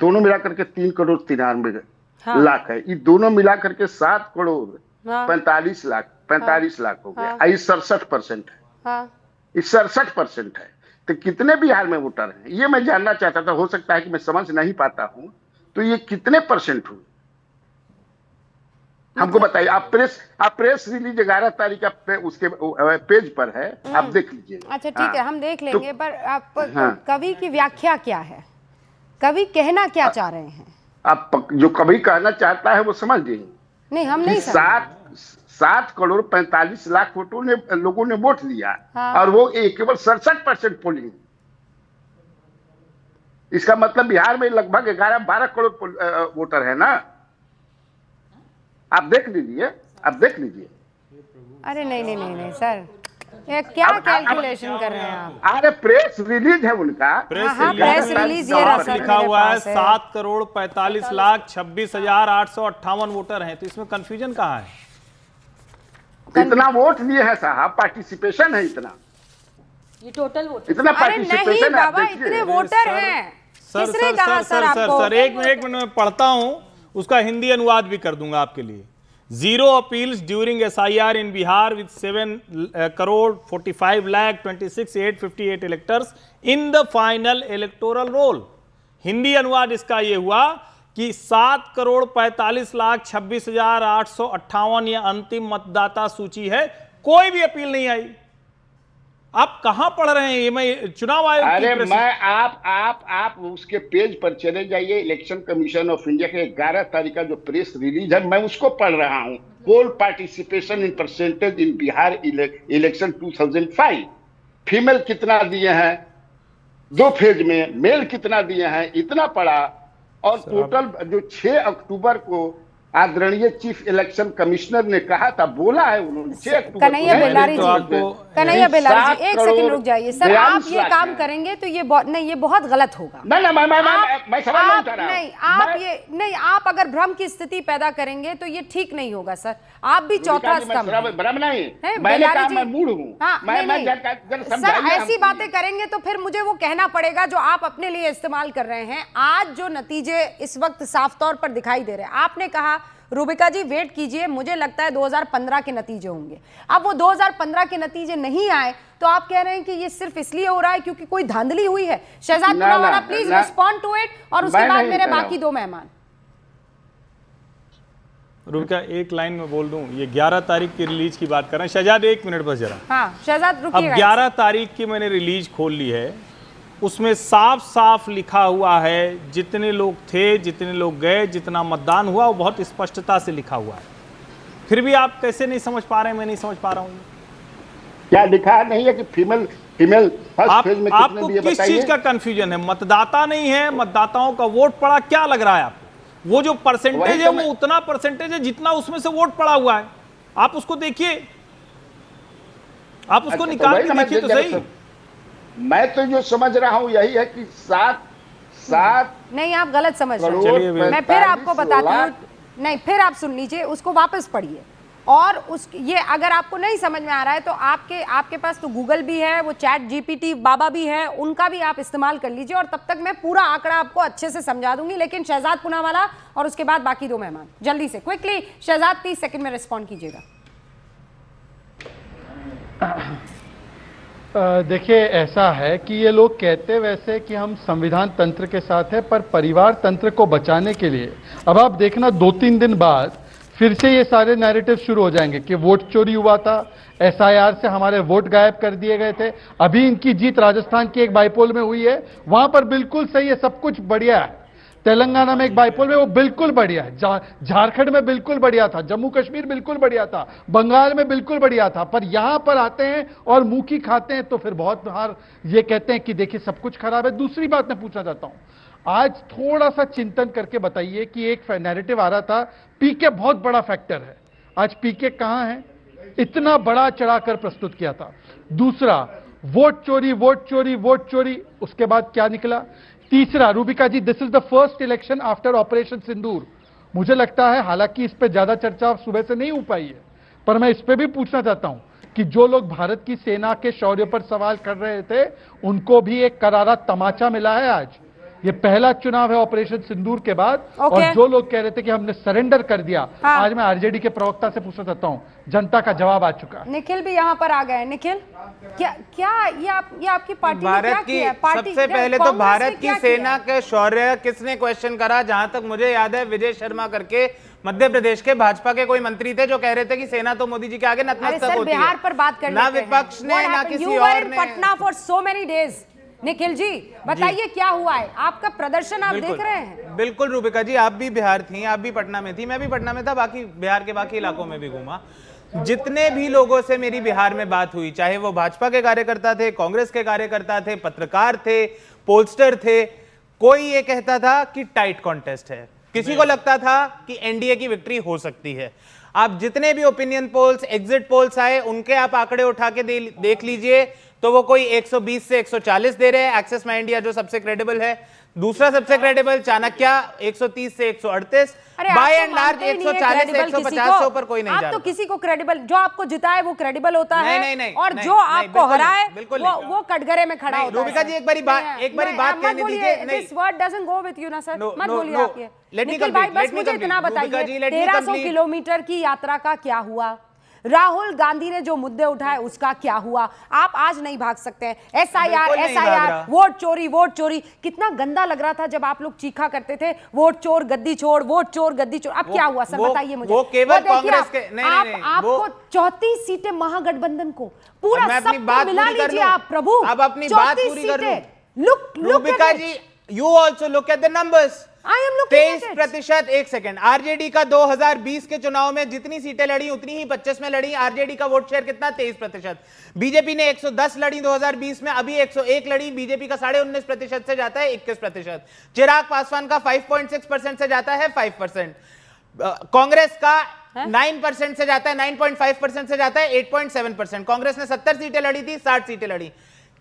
दोनों मिलाकर के 3 करोड़ 93 लाख है। ये दोनों मिलाकर के 7 करोड़ 45 लाख हो गया। ये 67% है। ये 67% है। तो कितने बिहार में वोटर हैं ये मैं जानना चाहता था। हो सकता है कि मैं समझ नहीं पाता हूं, तो ये कितने % हुए हमको बताइए। आप प्रेस रिलीज 11 तारीख का उसके पेज पर है, आप देख लीजिए। अच्छा ठीक है, हम देख लेंगे। पर आप कवि की व्याख्या क्या है? कवि कहना क्या चाह रहे हैं? आप जो कवि कहना चाहता है वो समझ लीजिए। नहीं, हम नहीं समझ। 7 करोड़ 45 लाख लोगों ने वोट दिया। और वो केवल 67% पोलिंग। इसका मतलब बिहार में लगभग 11-12 करोड़ वोटर है ना। आप देख लीजिए। अरे नहीं सर, ये क्या कैलकुलेशन कर रहे हैं आप? अरे प्रेस रिलीज है उनका। प्रेस रिलीज ये रहा लिखा हुआ है 7 करोड़ 45 लाख 26,858 वोटर हैं। तो इसमें कंफ्यूजन कहाँ है? इतना वोट दिए हैं साहब, पार्टिसिपेशन है इतना। ये टोटल वोट। इतना अरे नहीं पार्टिसिपेशन बाबा, इतने वोटर हैं। किसने कहा सर आपको? सर एक मिनट में पढ़ता हूं, उसका हिंदी अनुवाद भी कर दूंगा आपके लिए। 0 appeals during SIR in Bihar with 7 crore 45 lakh 26,858 electors in the final electoral roll. Hindi अनुवाद इसका यह हुआ कि 7 करोड़ 45 लाख 26,858 यह अंतिम मतदाता सूची है। कोई भी अपील नहीं आई। आप कहां पढ़ रहे हैं? ये मैं चुनाव आयोग अरे मैं आप उसके पेज पर चले जाइए। इलेक्शन कमीशन ऑफ इंडिया के 11 तारीख का जो प्रेस रिलीज है, मैं उसको पढ़ रहा हूं। Poll participation in percentage in Bihar election 2005। Female कितना दिए हैं 2 फेज में, मेल कितना दिए हैं इतना पढ़ा। और टोटल जो 6 अक्टूबर को आदरणीय चीफ इलेक्शन कमिश्नर ने कहा था, बोला है उन्होंने 6 अक्टूबर कन्हैया बेलारी जी, एक सेकंड रुक जाइए सर। आप ये काम करेंगे तो ये नहीं, ये बहुत गलत होगा। मैं समझ नहीं पा रहा। नहीं, आप अगर भ्रम की स्थिति पैदा करेंगे तो ये ठीक नहीं होगा सर। आप भी चौथा स्तंभ भ्रम नहीं है। मैंने कहा मैं मूड हूं। सर ऐसी बातें करेंगे तो फिर मुझे वो कहना पड़ेगा जो आप अपने लिए इस्तेमाल कर रहे हैं। आज जो नतीजे इस वक्त साफ तौर पर दिखाई दे रहे हैं, आपने कहा रूबिका जी वेट कीजिए, मुझे लगता है 2015 के नतीजे होंगे। अब वो 2015 के नतीजे नहीं आए तो आप कह रहे हैं कि ये सिर्फ इसलिए हो रहा है क्योंकि कोई धांधली हुई है। Shahzad Munawara please respond to it, और उसके बाद मेरे बाकी 2 मेहमान। रूबिका एक लाइन में बोल दूं, ये 11 तारीख की रिलीज की बात कर रहे हैं। शहजाद 1 मिनट बस जरा। हाँ शहजाद रुकिएगा। अब 11 तारीख की मैंने रिलीज खोल ली है, उसमें साफ साफ लिखा हुआ है जितने लोग थे, जितने लोग गए, जितना मतदान हुआ, वो बहुत स्पष्टता से लिखा हुआ है। फिर भी आप कैसे नहीं समझ पा रहे हैं? मैं नहीं समझ पा रहा हूँ। क्या लिखा नहीं है कि फीमेल फर्स्ट फेज में आपको किस चीज का कंफ्यूजन है? मतदाता नहीं है, मतदाताओं का वोट पड़ा, क्या लग रहा है आपको? वो जो परसेंटेज है वो उतना परसेंटेज है जितना उसमें से वोट पड़ा हुआ है। आप उसको देखिए। आप उसको अच्छा, निकाल वही के ना मैं देखिए तो जरा सही। मैं तो जो समझ रहा हूं यही है कि सात नहीं, आप गलत समझ रहे करोड़ हैं। मैं फिर आपको 45 बताती हूँ। लाख। नहीं, फिर आप सुन लीजिए, उसको वापस पढ़िए। और उस ये अगर आपको नहीं समझ में आ रहा है तो आपके पास तो गूगल भी है, वो चैट जीपीटी बाबा भी है, उनका भी आप इस्तेमाल कर लीजिए और तब तक मैं पूरा आंकड़ा आपको अच्छे से समझा दूंगी। लेकिन शहजाद पूनावाला और उसके बाद बाकी दो मेहमान, जल्दी से क्विकली शहजाद 30 सेकंड में रिस्पॉन्ड कीजिएगा। देखिए, ऐसा है कि ये लोग कहते वैसे कि हम संविधान तंत्र के साथ है, पर परिवार तंत्र को बचाने के लिए अब आप देखना 2-3 दिन बाद फिर से ये सारे नैरेटिव शुरू हो जाएंगे कि वोट चोरी हुआ था, एसआईआर से हमारे वोट गायब कर दिए गए थे। अभी इनकी जीत राजस्थान की एक बाईपोल में हुई है, वहां पर बिल्कुल सही है, सब कुछ बढ़िया है। तेलंगाना में एक बाईपोल में वो बिल्कुल बढ़िया है, झारखंड में बिल्कुल बढ़िया था, जम्मू कश्मीर बिल्कुल बढ़िया था, बंगाल में बिल्कुल बढ़िया था। पर यहां पर आते हैं और मुंह की खाते हैं तो फिर बहुत बार ये कहते हैं कि देखिए सब कुछ खराब है। दूसरी बात मैं पूछना चाहता हूं, आज थोड़ा सा चिंतन करके बताइए कि एक नैरेटिव आ रहा था पीके बहुत बड़ा फैक्टर है, आज पीके कहां है? इतना बड़ा चढ़ाकर प्रस्तुत किया था। दूसरा, वोट चोरी वोट चोरी वोट चोरी, उसके बाद क्या निकला? तीसरा, Rubika ji, this is the first election after operation Sindoor. मुझे लगता है, हालांकि इस पे ज्यादा चर्चा सुबह से नहीं हो पाई है, पर मैं इस पे भी पूछना चाहता हूं कि जो लोग भारत की सेना के शौर्य पर सवाल कर रहे थे उनको भी एक करारा तमाचा मिला है। आज ये पहला चुनाव है ऑपरेशन सिंदूर के बाद। और जो लोग कह रहे थे कि हमने सरेंडर कर दिया, आज मैं आरजेडी के प्रवक्ता से पूछना चाहता हूं, जनता का जवाब आ चुका है। निखिल भी यहाँ पर आ गए। निखिल, क्या ये आपकी पार्टी ने क्या भारत की किया है? पार्टी सबसे पहले तो कांग्रेस ने भारत की क्या सेना के शौर्य किसने क्वेश्चन करा? जहां तक मुझे याद है, विजय शर्मा करके मध्य प्रदेश के भाजपा के कोई मंत्री थे जो कह रहे थे कि सेना तो मोदी जी के आगे नतमस्तक होती है। बिहार पर बात कर ना विपक्ष ने ना किसी और ने। Patna for so many days. Nikhil ji बताइए क्या हुआ है? आपका प्रदर्शन आप देख रहे हैं? बिल्कुल रूबिका जी, आप भी बिहार थी, आप भी पटना में थी, मैं भी पटना में था, बाकी बिहार के बाकी इलाकों में भी घूमा। जितने भी लोगों से मेरी बिहार में बात हुई, चाहे वो भाजपा के कार्यकर्ता थे, कांग्रेस के कार्यकर्ता थे, पत्रकार थे, पोलस्टर थे, कोई ये कहता था कि टाइट कॉन्टेस्ट है। किसी को लगता था कि एनडीए की विक्ट्री हो सकती है। आप जितने भी ओपिनियन पोल्स, एग्जिट पोल्स आए, उनके आप आंकड़े उठा के देख लीजिए तो वो कोई 120 से 140 दे रहे हैं। एक्सिस में इंडिया जो सबसे क्रेडिबल है, दूसरा सबसे क्रेडिबल चाणक्य 130 से 138, बाय एंड लार्ज 140 से 150 से ऊपर कोई नहीं जा रहा। आप तो किसी को क्रेडिबल, जो आपको जिताए वो क्रेडिबल होता है, नहीं, और नहीं, जो आपको हराए वो कटघरे में खड़ा होता है। रूबिका जी एक बारी बात कहने दीजिए। This word doesn't go with you ना सर, मत बोलिए आप ये। लेट मी निखिल भाई, बस मुझे इतना बताइए, 1300 किलोमीटर की यात्रा का क्या हुआ? राहुल गांधी ने जो मुद्दे उठाए उसका क्या हुआ? आप आज नहीं भाग सकते हैं। एसआईआर, वोट चोरी, कितना गंदा लग रहा था जब आप लोग चीखा करते थे, वोट चोर गद्दी छोड़, वोट चोर गद्दी छोड़। अब क्या हुआ सर, बताइए मुझे। वो केवल कांग्रेस के नहीं, आपको 34 सीटें महागठबंधन को, पूरा सब मिला लीजिए आप प्रभु। अब अपनी बात पूरी कर लूं। Look Rubika ji, you also look at the numbers. 23%। एक सेकेंड, आरजेडी का 2020 के चुनाव में जितनी सीटें लड़ी उतनी ही 25 में लड़ी। आरजेडी का वोट शेयर कितना? 23%। बीजेपी ने 110 लड़ी 2020 में, अभी 101 लड़ी। बीजेपी का 19.5% से जाता है 21%। चिराग पासवान का 5.6% से जाता है 5%। कांग्रेस का 9% से जाता है, 9.5% से जाता है 8.7%। कांग्रेस ने 70 सीटें लड़ी थी, 60 सीटें लड़ी।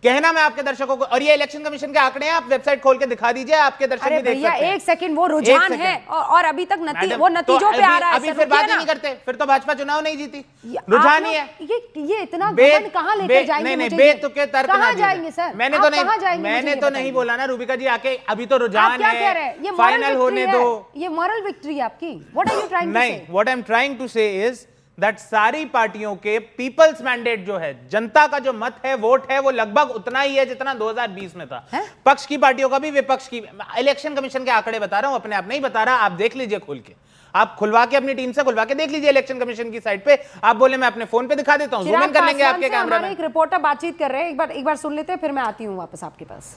कहना मैं आपके दर्शकों को, और ये इलेक्शन कमीशन के आंकड़े हैं, आप वेबसाइट खोल के दिखा दीजिए, आपके दर्शक भी देख सकते हैं। एक सेकंड, वो रुझान है और अभी तक वो नतीजों पे आ रहा है। अभी फिर बात ही नहीं करते, फिर तो भाजपा चुनाव नहीं जीती। रुझान ही है। ये इतना गबन कहां लेकर जाएंगे? नहीं, बेतुके तर्क ना कहां जाएंगे सर? मैंने तो नहीं बोला ना रूबिका जी, आके अभी तो रुझान है, फाइनल होने दो। ये मॉरल विक्ट्री है आपकी। What are you trying to say? नहीं, what I am trying to say is that सारी पार्टियों के पीपल्स मैंडेट जो है, जनता का जो मत है, वोट है, वो लगभग उतना ही है जितना 2020 में था। पक्ष की पार्टियों का भी, विपक्ष की। इलेक्शन कमीशन के आंकड़े बता रहा हूं, अपने आप नहीं बता रहा, आप देख लीजिए खोल के, आप खुलवा के अपनी टीम से खुलवा के देख लीजिए इलेक्शन कमीशन की साइट पे। आप बोले मैं अपने फोन पे दिखा देता हूं, जूम इन कर लेंगे आपके कैमरा में। एक रिपोर्टर बातचीत कर रहे हैं, एक बार सुन लेते हैं, फिर मैं आती हूं वापस आपके पास।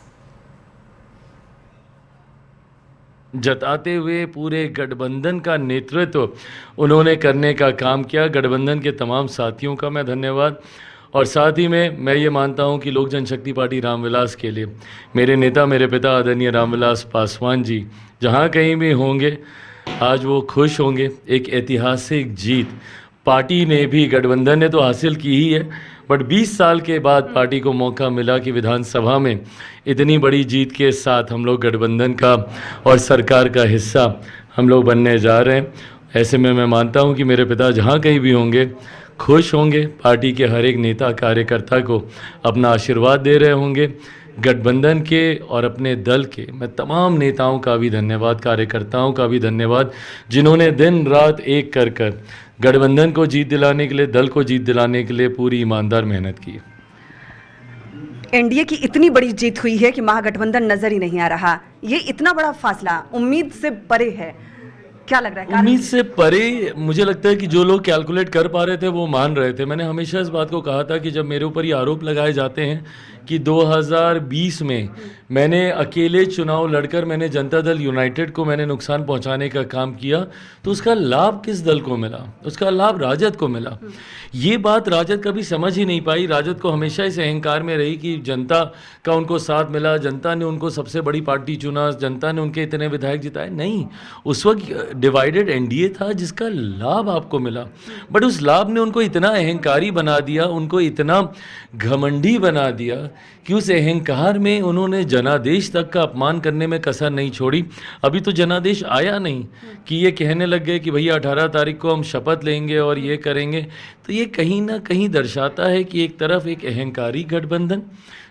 जताते हुए पूरे गठबंधन का नेतृत्व उन्होंने करने का काम किया। गठबंधन के तमाम साथियों का मैं धन्यवाद, और साथ ही में मैं ये मानता हूं कि लोक जनशक्ति पार्टी रामविलास के लिए मेरे नेता, मेरे पिता आदरणीय रामविलास पासवान जी जहां कहीं भी होंगे आज वो खुश होंगे। एक ऐतिहासिक जीत पार्टी ने भी, गठबंधन ने तो हासिल की ही है, बट 20 साल के बाद पार्टी को मौका मिला कि विधानसभा में इतनी बड़ी जीत के साथ हम लोग गठबंधन का और सरकार का हिस्सा हम लोग बनने जा रहे हैं। ऐसे में मैं मानता हूं कि मेरे पिता जहां कहीं भी होंगे खुश होंगे, पार्टी के हर एक नेता कार्यकर्ता को अपना आशीर्वाद दे रहे होंगे। गठबंधन के और अपने दल के मैं तमाम नेताओं का भी धन्यवाद, कार्यकर्ताओं का भी धन्यवाद, जिन्होंने दिन रात एक कर गठबंधन को जीत दिलाने के लिए, दल को जीत दिलाने के लिए पूरी ईमानदार मेहनत की। एनडीए की इतनी बड़ी जीत हुई है कि महागठबंधन नजर ही नहीं आ रहा। ये इतना बड़ा फासला उम्मीद से परे है, क्या लग रहा है? उम्मीद से परे मुझे लगता है कि जो लोग कैलकुलेट कर पा रहे थे वो मान रहे थे। मैंने हमेशा इस बात को कहा था कि जब मेरे ऊपर ये आरोप लगाए जाते हैं कि 2020 में मैंने अकेले चुनाव लड़कर मैंने जनता दल यूनाइटेड को मैंने नुकसान पहुंचाने का काम किया, तो उसका लाभ किस दल को मिला? उसका लाभ राजद को मिला। ये बात राजद कभी समझ ही नहीं पाई। राजद को हमेशा इस अहंकार में रही कि जनता का उनको साथ मिला, जनता ने उनको सबसे बड़ी पार्टी चुना, जनता ने उनके इतने विधायक जिताए। नहीं, उस वक्त डिवाइडेड एनडीए था जिसका लाभ आपको मिला, बट उस लाभ ने उनको इतना अहंकारी बना दिया, उनको इतना घमंडी बना दिया कि उस अहंकार में उन्होंने जनादेश तक का अपमान करने में कसर नहीं छोड़ी। अभी तो जनादेश आया नहीं कि ये कहने लग गए कि भैया 18 तारीख को हम शपथ लेंगे और ये करेंगे। तो ये कहीं ना कहीं दर्शाता है कि एक तरफ एक अहंकारी गठबंधन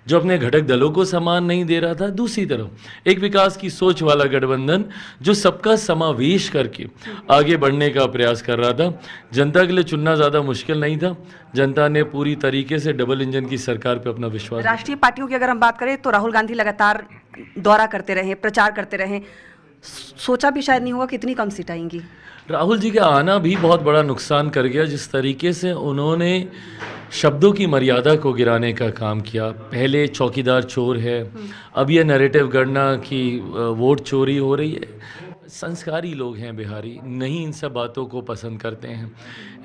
जो अपने घटक दलों को सम्मान नहीं दे रहा था, दूसरी तरफ एक विकास की सोच वाला गठबंधन जो सबका समावेश करके आगे बढ़ने का प्रयास कर रहा था। जनता के लिए चुनना ज़्यादा मुश्किल नहीं था। जनता ने पूरी तरीके से डबल इंजन की सरकार पे अपना विश्वास। राष्ट्रीय पार्टियों की अगर हम बात करें तो राहुल गांधी लगातार दौरा करते रहे, प्रचार करते रहे, सोचा भी शायद नहीं होगा कि इतनी कम सीट आएंगी। राहुल जी का आना भी बहुत बड़ा नुकसान कर गया। जिस तरीके से उन्होंने शब्दों की मर्यादा को गिराने का काम किया, पहले चौकीदार चोर है, अब ये नैरेटिव गढ़ना कि वोट चोरी हो रही है। संस्कारी लोग हैं बिहारी, नहीं इन सब बातों को पसंद करते हैं।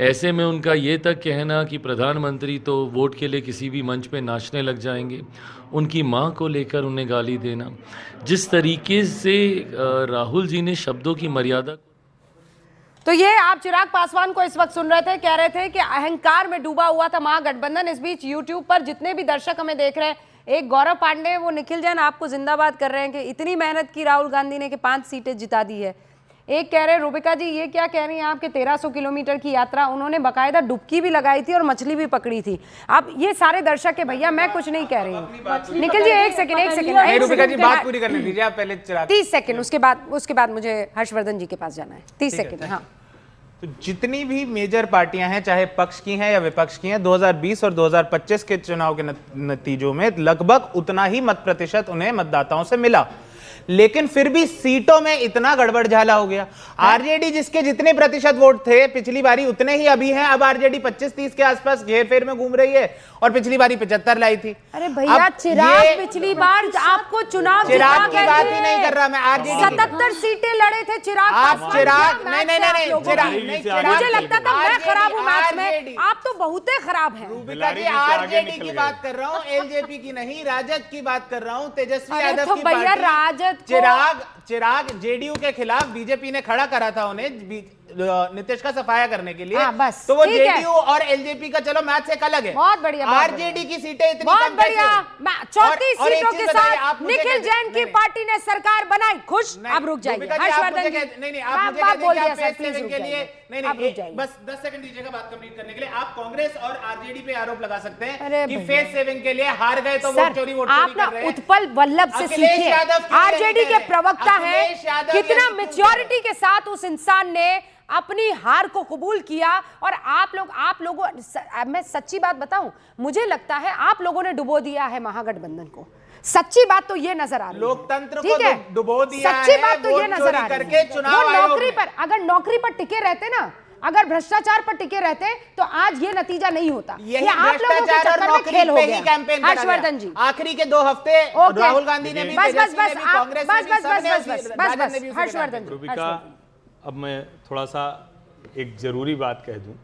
ऐसे में उनका ये तक कहना कि प्रधानमंत्री तो वोट के लिए किसी भी मंच पे नाचने लग जाएंगे, उनकी मां को लेकर उन्हें गाली देना, जिस तरीके से राहुल जी ने शब्दों की मर्यादा। तो ये आप चिराग पासवान को इस वक्त सुन रहे थे, कह रहे थे कि अहंकार में डूबा हुआ था महागठबंधन। इस बीच यूट्यूब पर जितने भी दर्शक हमें देख रहे हैं, एक गौरव पांडे, वो निखिल जैन आपको जिंदाबाद कर रहे हैं कि इतनी मेहनत की राहुल गांधी ने कि 5 सीटें जिता दी है। एक कह रहे हैं रूबिका जी, ये क्या कह रही हैं आपके 1300 किलोमीटर की यात्रा, उन्होंने बाकायदा डुबकी भी लगाई थी और मछली भी पकड़ी थी। अब ये सारे दर्शक है भैया, मैं कुछ नहीं कह रही हूँ। निखिल जी एक सेकंड रूबिका जी बात पूरी करने दीजिए आप पहले। 30 सेकंड, उसके बाद मुझे हर्षवर्धन जी के पास जाना है। 30 सेकंड। हाँ, तो जितनी भी मेजर पार्टियां हैं, चाहे पक्ष की हैं या विपक्ष की हैं, 2020 और 2025 के चुनाव के नतीजों में लगभग उतना ही मत प्रतिशत उन्हें मतदाताओं से मिला, लेकिन फिर भी सीटों में इतना गड़बड़ झाला हो गया। आरजेडी जिसके जितने प्रतिशत वोट थे पिछली बारी उतने ही अभी हैं। अब आरजेडी 25-30 के आसपास घेर-फेर में घूम रही है और पिछली बारी 75 लाई थी। अरे भैया, चिराग पिछली बार आपको चुनाव चिराग की बात ही नहीं कर रहा मैं। आरजेडी 77 सीटें लड़े थे चिराग। आप चिराग नहीं मुझे लगता था मैं खराब हूँ मैच में, आप तो बहुत खराब हैं। रूबिका जी आरजेडी की बात कर रहा हूँ, एलजेपी की नहीं, राजद की बात कर रहा हूँ, तेजस्वी यादव की भैया राजद चिराग जेडीयू के खिलाफ बीजेपी ने खड़ा करा था उन्हें नीतीश का सफाया करने के लिए। बस, तो वो जेडीयू और एलजेपी का चलो मैच एक अलग है। बहुत बढ़िया। आरजेडी की सीटें इतनी बहुत बढ़िया। 34 सीटों के साथ मुझे निखिल जैन की पार्टी ने सरकार बनाई। खुश? अब रुक जाइए हर्षवर्धन जी। नहीं, आप मुझे बोल दिया सर, प्लीज रुक जाइए। नहीं, बस 10 सेकंड दीजिएगा बात कंप्लीट करने के लिए। आप कांग्रेस और आरजेडी पे आरोप लगा सकते हैं कि फेस सेविंग के लिए हार गए तो वोट चोरी आप ना उत्पल वल्लभ से सीखिए। आरजेडी के प्रवक्ता है, कितना मैच्योरिटी के साथ उस इंसान ने अपनी हार को कबूल किया। और आप लोगों मैं सच्ची बात बताऊं, मुझे लगता है आप लोगों ने डुबो दिया है महागठबंधन को। सच्ची बात तो ये नजर आ रही है, लोकतंत्र को डुबो दिया है। सच्ची बात तो ये नजर आ रही है। वो नौकरी पर, अगर नौकरी पर टिके रहते ना, अगर भ्रष्टाचार पर टिके रहते तो आज ये नतीजा नहीं होता। ये आप लोगों के चक्कर में खेल हो गया। हर्षवर्धन जी आखिरी के 2 हफ्ते राहुल गांधी ने भी, कांग्रेस हर्षवर्धन। रूबिका, अब मैं थोड़ा सा एक जरूरी बात कह दूं,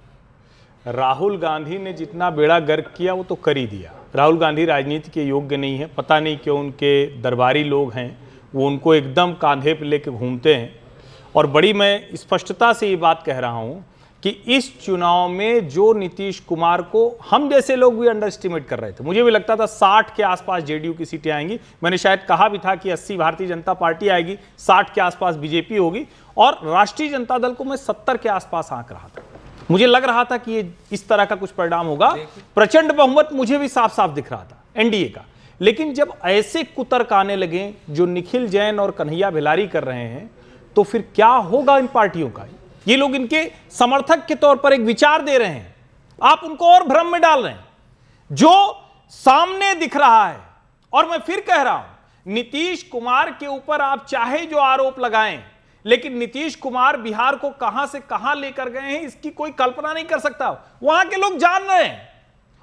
राहुल गांधी ने जितना बेड़ा गर्क किया वो तो कर ही दिया। राहुल गांधी राजनीति के योग्य नहीं है। पता नहीं क्यों उनके दरबारी लोग हैं वो उनको एकदम कांधे पे लेके घूमते हैं। और बड़ी मैं स्पष्टता से ये बात कह रहा हूँ कि इस चुनाव में जो नीतीश कुमार को हम जैसे लोग भी अंडर एस्टिमेट कर रहे थे, मुझे भी लगता था 60 के आसपास जेडीयू की सीटें आएंगी, मैंने शायद कहा भी था कि 80 भारतीय जनता पार्टी आएगी, 60 के आसपास बीजेपी होगी, और राष्ट्रीय जनता दल को मैं 70 के आसपास आंक रहा था। मुझे लग रहा था कि ये इस तरह का कुछ परिणाम होगा। प्रचंड बहुमत मुझे भी साफ साफ दिख रहा था एनडीए का। लेकिन जब ऐसे कुतर्क आने लगे जो निखिल जैन और कन्हैया भिलारी कर रहे हैं, तो फिर क्या होगा इन पार्टियों का? ये लोग इनके समर्थक के तौर पर एक विचार दे रहे हैं, आप उनको और भ्रम में डाल रहे हैं। जो सामने दिख रहा है, और मैं फिर कह रहा हूं, नीतीश कुमार के ऊपर आप चाहे जो आरोप लगाएं, लेकिन नीतीश कुमार बिहार को कहां से कहां लेकर गए हैं इसकी कोई कल्पना नहीं कर सकता। वहां के लोग जान रहे हैं,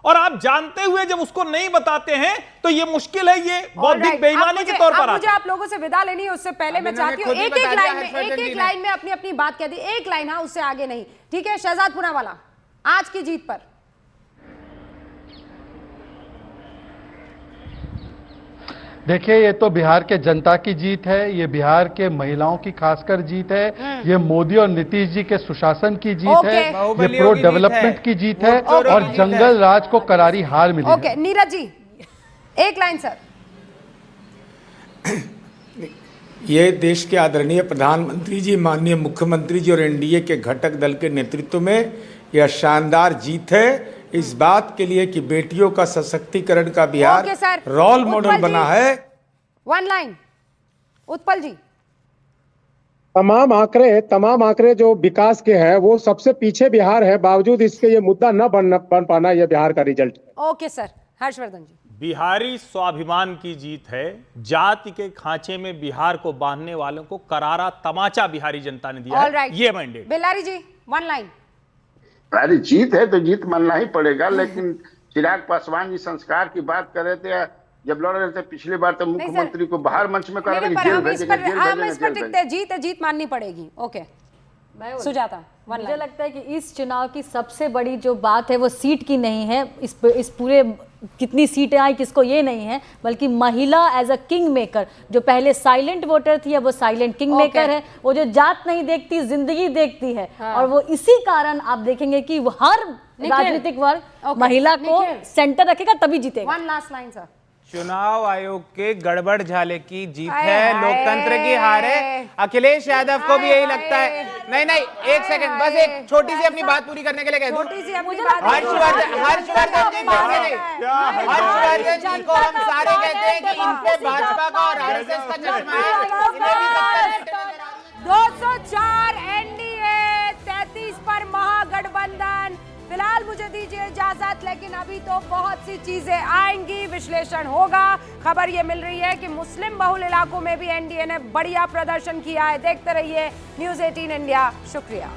और आप जानते हुए जब उसको नहीं बताते हैं तो ये मुश्किल है, ये बौद्धिक बेईमानी के तौर पर। मुझे आप लोगों से विदा लेनी है, उससे पहले मैं चाहती हूँ एक एक लाइन में अपनी अपनी बात कह दी, एक लाइन, हाँ, उससे आगे नहीं, ठीक है? शहजाद पूनावाला, आज की जीत पर। देखिए, ये तो बिहार के जनता की जीत है, ये बिहार के महिलाओं की खासकर जीत है, ये मोदी और नीतीश जी के सुशासन की जीत है, ये प्रो डेवलपमेंट की जीत है, और जंगल राज को करारी हार मिली है। ओके, नीरज जी, एक लाइन सर। ये देश के आदरणीय प्रधानमंत्री जी, माननीय मुख्यमंत्री जी और एनडीए के घटक दल के नेतृत्व में यह शानदार जीत है, इस बात के लिए कि बेटियों का सशक्तिकरण का बिहार रोल मॉडल बना है। वन लाइन, उत्पल जी। तमाम आंकड़े जो विकास के हैं वो सबसे पीछे बिहार है, बावजूद इसके ये मुद्दा न बन पाना, यह बिहार का रिजल्ट है। ओके सर, हर्षवर्धन जी। बिहारी स्वाभिमान की जीत है। जाति के खांचे में बिहार को बांधने वालों को करारा तमाचा बिहारी जनता ने दिया है। ये मैंडेट। बेल्लारी जी, वन लाइन। अरे जीत है तो जीत मानना ही पड़ेगा, लेकिन चिराग पासवान जी संस्कार की बात कर रहे थे, जब लड़ रहे थे पिछली बार तो मुख्यमंत्री को बाहर मंच में कहा कि जेल भेजेंगे, जीत माननी पड़ेगी। ओके सुजाता, मुझे लगता है कि इस चुनाव की सबसे बड़ी जो बात है वो सीट की नहीं है, इस पूरे कितनी सीटें आई किसको ये नहीं है, बल्कि महिला एज अ किंग मेकर, जो पहले साइलेंट वोटर थी अब वो साइलेंट किंग मेकर है, वो जो जात नहीं देखती जिंदगी देखती है। और वो इसी कारण आप देखेंगे कि वो हर राजनीतिक वर्ग महिला को सेंटर रखेगा तभी जीतेगा। One last line sir. चुनाव आयोग के गड़बड़ झाले की जीत है, लोकतंत्र की हार है। अखिलेश यादव को भी यही लगता है। नहीं, एक सेकंड, बस एक छोटी सी अपनी बात पूरी करने के लिए कह दूं। हर्षवर्धन जी को हम सारे कहते हैं कि इन पे भाजपा का और आरएसएस का चश्मा है। 204 एनडीए, 33 पर महागठबंधन। फिलहाल मुझे दीजिए इजाजत, लेकिन अभी तो बहुत सी चीजें आएंगी, विश्लेषण होगा। खबर ये मिल रही है कि मुस्लिम बहुल इलाकों में भी एनडीए ने बढ़िया प्रदर्शन किया है। देखते रहिए न्यूज़ 18 इंडिया। शुक्रिया।